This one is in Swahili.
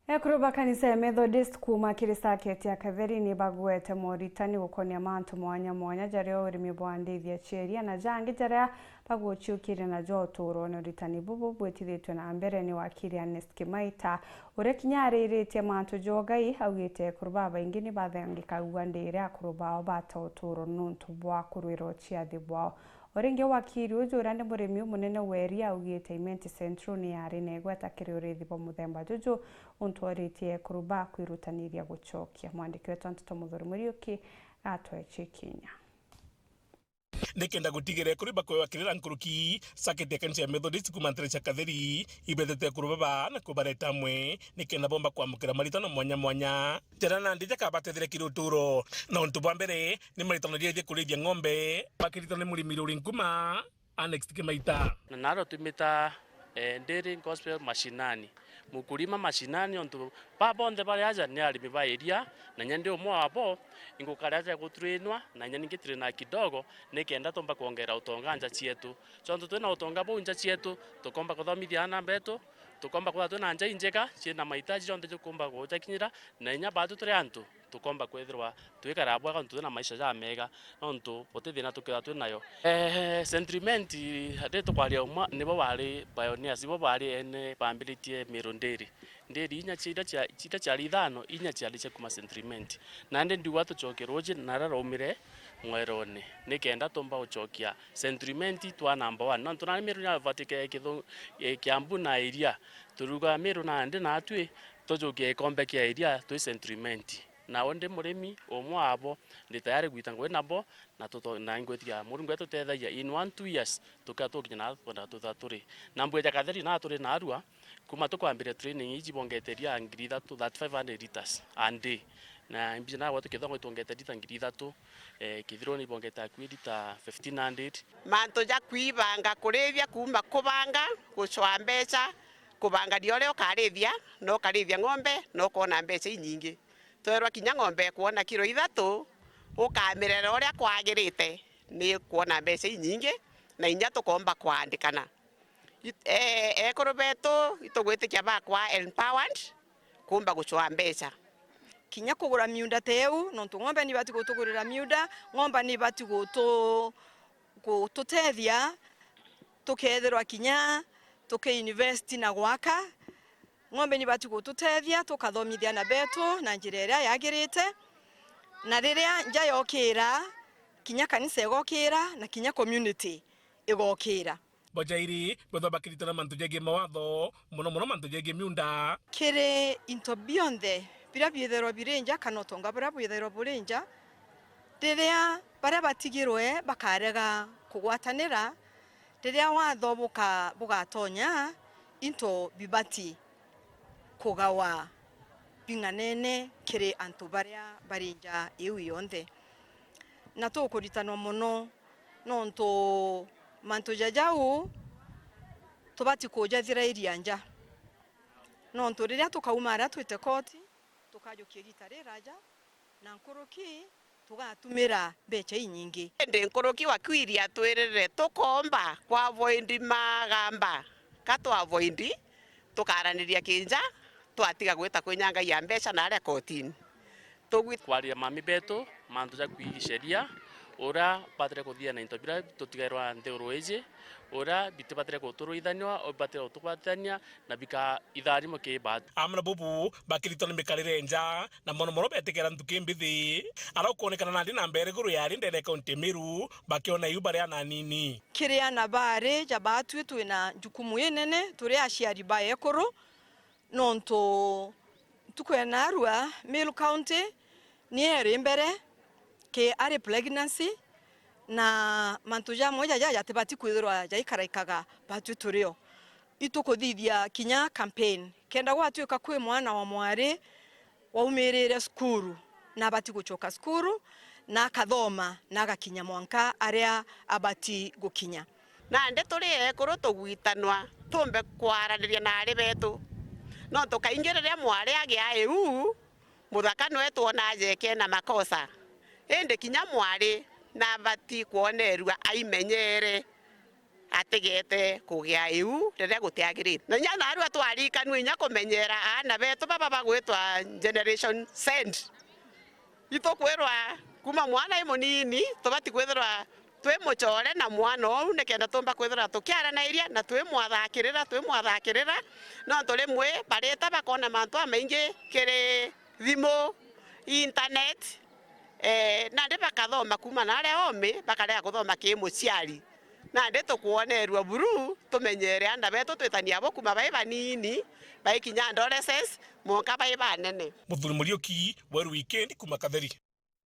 Ekuruba kanisa ya Methodist kuma kirisaketi ya Katheri ni bagwete moritani gukonia mantu mwanya jario urimi bwa ndithia cheria na jangi jaria baguchiukire na joturo no ritani bubu bwetithitwe na mbere ni wakiri Ernest Kimaita ure kinyariritie mantu jogai augite ekuruba baingi ni bathangika gwandire akuruba batoturo nuntu bwa kurwiro chiathi bwao Orenge wakiri ujura ndi murimi munene weria augite Imenti Central ni yari negweta kiri urithi bwa muthemba juju untwaritie kuruba kwirutaniria guchokia mwandiki wetu Antoto Muthuri Muriuki atwe chikinya Nikenda gutigire kuri bakwe wakirira nkuruki sakete kanisa ya Methodist kumantere cha Katheri ibethete kurubaba na kubareta mwe nikenda bomba kwamukira maritano mwanya terana ndije kabatethire kiruturo na untu bwa mbere ni maritano rie kurithia ng'ombe bakiritano murimi ruri nkuma Ernest Kimaita na naro tumita dairy gospel mashinani mukulima mashinani onto babonde bali aja ni alimi ba area na nyande umwe abo ingukaraja gutrinwa na nyani ngitrina kidogo nikenda tomba kuongera utonga nja chietu chonto twena utonga bo nja chietu tukomba kuthomithia na beto tukomba kwa twena nja injeka china mahitaji jonde tukomba gotakinyira na nya batu turi antu tukomba kwethirwa twikara bwa kantu na maisha ja mega onto potethina tukira twenayo sentiment adeto kwalia umwa nibo bali pioneers bo bali ene pambilitie mironderi nderi inya chida cha lithano inya cha liche kuma sentiment na ndi watu chokeroje narara umire mwerone nikenda tomba uchokia sentiment twa number 1 no tunani miru nya vatike kitho kiambu na area turuga miru na ndi na atwi tojoke kombe kia area tu sentiment na onde murimi omwe abo ndi tayari gwitangwe nabo na toto na ngwetia muri ngweto tethaia in 1-2 years tukatokinya na ponda tuthaturi na mbweja Katheri na turi na arua kuma tukwambire training iji bongeteria ngiri 500 liters a day na mbina watu kithongo tongete lita ngiri 3 kithiro ni bongeta kwita 1500 manto ja kwibanga kurithia kuma kubanga gucwa mbeca kubanga diole ukarithia no karithia ng'ombe no kona mbeca nyingi twerwa kinya ng'ombe kuona kilo 3 ukamirera uria kwagirite ni kuona mbeca nyingi na inya tukomba kwandikana ekurubeto itogwitikia bakwa empowered kumba gucwa mbeca kinya kugura miunda teu nontu ng'ombe ni bati gutugurira miunda ng'ombe ni bati gututethia tukethirwa kinya invest na gwaka ng'ombe ni bati gututethia tukathomithia na beto na njira iria yagirite na riria nja yokira kinya kanisa igokira na kinya community igokira Bojairi bothoba kiritana mantu jege mawatho muno mantu jege miunda kire into beyond the bira bithero birenja kanotonga bira bithero burenja riria bara batigirwe bakarega kugwatanira riria watho bugatonya into bibati kugawa binganene kire antu baria barenja iu yonde na tukuritano muno nonto mantu jajau tubati kujathira iria nja nonto riria tukaumara twite koti tukajukia gitare raja na nkuruki tugatumira becha nyingi ndi nkuruki wakwiria twirire tukomba kwa avoid magamba kato avoid tukaraniria kinja twatiga gwita kwinyanga ya mbeca na aria kotini kwaria mami beto mantu ja kwigisheria ora patre kuthia na into bira tutigairwa ntheuro eje ora bitu patre kuturuithanwa o patre tukwathania na bika ithari mo ke bat amna bubu bakiritone mikarire nja na mono betekera ntuke mbithi ara kuonekana na ndi na mbere guru yari ndere kaunti Miru bakiona yuba ria na nini kiria na bare jabatu twina jukumu yenene turi aciari ba ekuru nonto tukwena arua Miru County ni eri mbere ke are pregnancy na mantuja moja jaja tebati kwithirwa jaikaraikaga batu turio itukuthithia kinya campaign kenda gwatuika kwi mwana wa mwari waumirire skuru na bati guchoka skuru na kathoma na gakinya mwanka aria abati gukinya na nde turi ekuru tugwitanwa tumbe kwaraniria na ari betu no tukaingiriria mwari agia eu muthaka nwetu ona jeke na makosa ende kinya mwari na bati kuonerwa aimenyere ategete kugia iu rĩrĩa gũtiagĩrĩte na nyana arua twarikanwo inya kũmenyera ana betu baba bagwĩtwa generation send itokwĩrwa kuma mwana mũnini tũbati kwĩthĩrwa twĩ mũcore na mwana ũũ nĩkenda tũmba kwĩthĩrwa tũkĩaranĩria na twĩmwathakĩrĩra no tũrĩmwe barĩta bakona mantu amaingĩ kĩrĩ thimũ internet na ndĩ bakathoma kuma na arĩa omĩ bakarega gũthoma kĩ mũciari na ndĩ tũkuonerua buru tũmenyere anda betu twĩtania abo kuma baĩ banini baikinya adolescence monka baĩ banene. Muthuri Muriuki, Weru Weekend kuma Katheri.